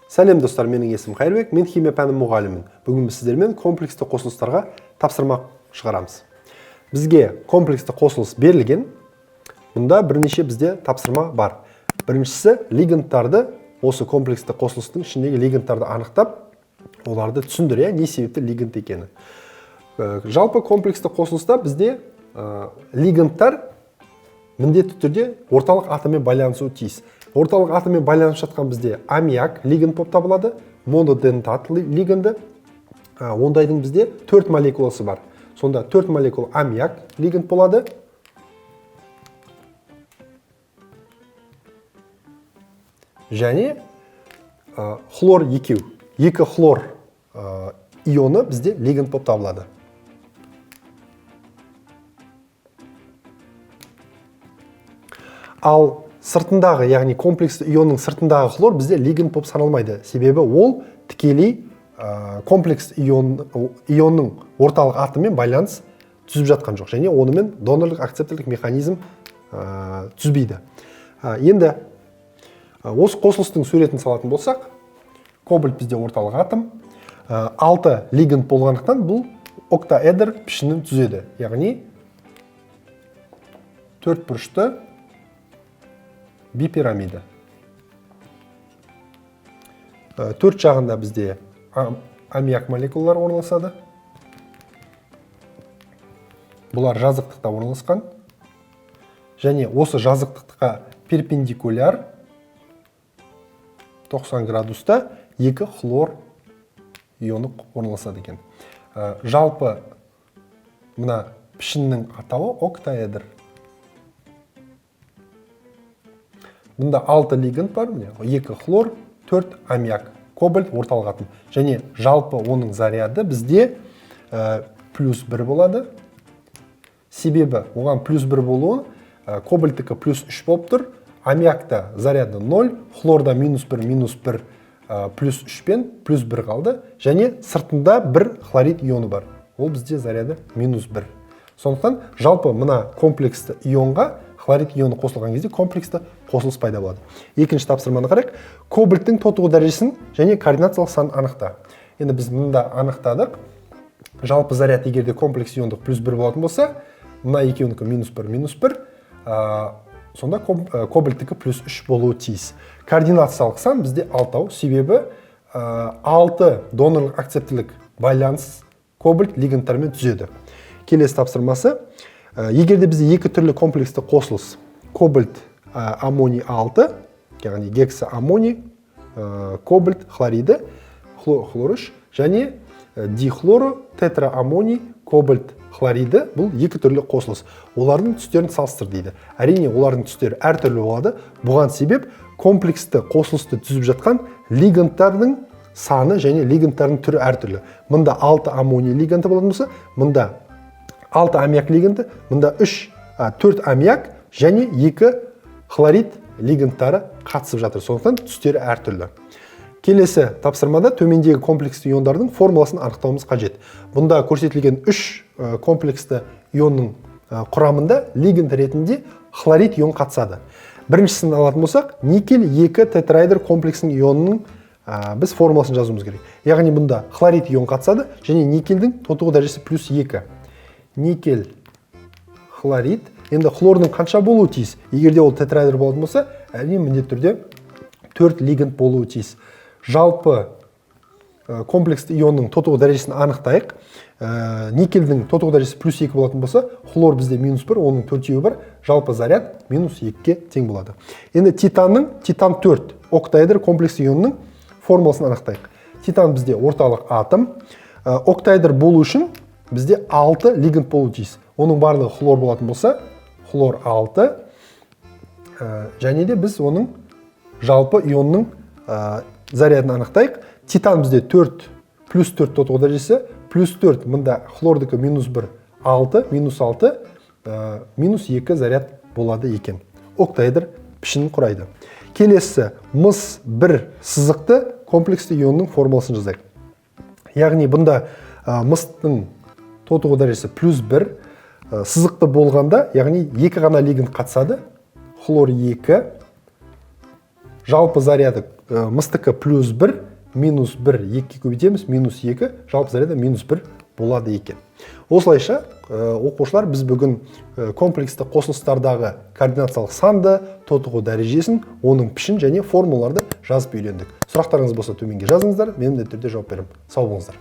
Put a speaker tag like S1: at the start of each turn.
S1: Сәлем достар, менің есімім Қайырбек, мен химия пәні мұғалімін. Бүгін біз сіздермен комплексті қосылыстарға тапсырма шығарамыз. Бізге комплексті қосылыс берілген, мұнда бірнеше бізде тапсырма бар. Біріншісі лигандтарды, осы комплексті қосылыстың ішіндегі лигандтарды анықтап, оларды түсіндір, не себепті лигант екені. Жалпы комплексті қосылыста бізде лигандтар міндетті түрде орталық атоммен байланысуы тиіс. Орталық атоммен байланысып жатқан бізде аммиак лигант болып табылады, монодентат лиганды. Ондайдың бізде 4 молекуласы бар. Сонда 4 молекула аммиак лигант болады. Және хлор екеу. Екі хлор ионы бізде лигант болып табылады. Ал сыртындағы, яғни комплексті ионның сыртындағы хлор бізде лигант болып саналмайды. Себебі ол тікелей комплекс ионның орталық атоммен байланыс түзіп жатқан жоқ. Және онымен донорлық акцептерлік механизм түзбейді. Енді осы қосылыстың суретін салатын болсақ, кобальт бізде орталық атом. 6 лигант болғандықтан бұл октаэдр пішінін түзеді. Яғни 4 бұрышты бипирамида. 4 жағында бізде аммиак молекулалар орналасады. Бұлар жазықтықта орналасқан. Және осы жазықтыққа перпендикуляр 90 градуста 2 хлор ионы орналасады екен. Жалпы мына пішіннің атауы октаэдр. Бұнда 6 лигант бар, 2 хлор, 4 аммиак, кобальт орталық атом. Және жалпы оның заряды бізде плюс 1 болады. Себебі оған плюс 1 болуы, кобальттікі плюс 3 болып тұр, аммиакта заряды 0, хлорда минус 1, плюс 3 пен плюс 1 қалды. Және сыртында 1 хлорид ионы бар. Ол бізде заряды минус 1. Сондықтан жалпы мына комплексті ионға хлорид ионы қосылған кезде комплексті қосылыс пайда болады. Екінші тапсырманы қарайық. Кобальттің тотығу дәрежесін және координациялық санын анықта. Енді біз мұнда анықтадық. Жалпы заряд егерде комплекс иондық плюс 1 болатын болса, мына екеуінікі минус 1, сонда кобальттікі плюс 3 болуы тиіс. Координациялық сан бізде 6, себебі 6 донорлық акцептілік байланыс кобальт лиганттармен түзеді. Келесі тапсырмасы. Егерде бізде екі түрлі комплексті қосылыс, кобальт аммоний 6, яғни гекса аммоний, кобальт хлориді, хлор 3, және дихлору тетра аммоний, кобальт хлориді, бұл екі түрлі қосылыс. Олардың түстерін салыстыр дейді. Әрине, олардың түстері әртүрлі болады. Бұған себеп комплексті қосылысты түзіп жатқан лиганттардың саны және лиганттардың түрі әртүрлі. Мұнда 6 аммоний лиганты болатын болса, мұнда 6 аммиак лиганты, мұнда 4 аммиак және 2 хлорид лиганттары қатысып жатыр. Сондықтан түстері әртүрлі. Келесі тапсырмада төмендегі комплексті иондардың формуласын анықтауымыз қажет. Бұнда көрсетілген 3 комплексті ионның құрамында лигант ретінде хлорид ион қатысады. Біріншісін алатын болсақ, никель 2 тетраэдр комплексінің ионының біз формуласын жазуымыз керек. Яғни бұнда хлорид ион қатысады және никельдің тотығу дәрежесі плюс 2. Никель, хлорид. Енді хлордың қанша болуы тиіс? Егерде ол тетраэдр болатын болса, әрине міндетті түрде 4 лигант болуы тиіс. Жалпы комплексті ионның тотығу дәрежесін анықтайық. Никельдің тотығу дәрежесі плюс 2 болатын болса, хлор бізде минус 1, оның 4-еуі бар, жалпы заряд минус 2-ге тең болады. Енді титан 4 октаэдр комплексті ионның формуласын анықтайық. Титан бізде орталық атом. Октаэдр болу үшін бізде 6 лигант болу тиіс. Оның барлығы хлор болатын болса, хлор 6. Және де біз оның жалпы ионның зарядын анықтайық. Титан бізде 4, плюс 4 тотығу дәрежесі, плюс 4, мұнда хлордікі минус 1, 6, минус 6, минус 2 заряд болады екен. Октаэдр пішінін құрайды. Келесі, мыс 1 сызықты комплексті ионның формуласын жазайық. Яғни бұнда мыстың тотығу дәрежесі плюс 1, сызықты болғанда, яғни 2 ғана лигант қатысады, хлор 2, жалпы заряды мстк плюс 1 минус 1 2-ке көбейтеміз, минус 2 жалпы заряда минус 1 болады екен. Осылайша оқушылар біз бүгін комплексті қосылыстардағы координациялық санды, тотығу дәрежесін, оның пішін және формулаларды жазып үйлендік. Сұрақтарыңыз болса төменге жазыңыздар, мен міндетті түрде жауап беремін. Сау болыңыздар.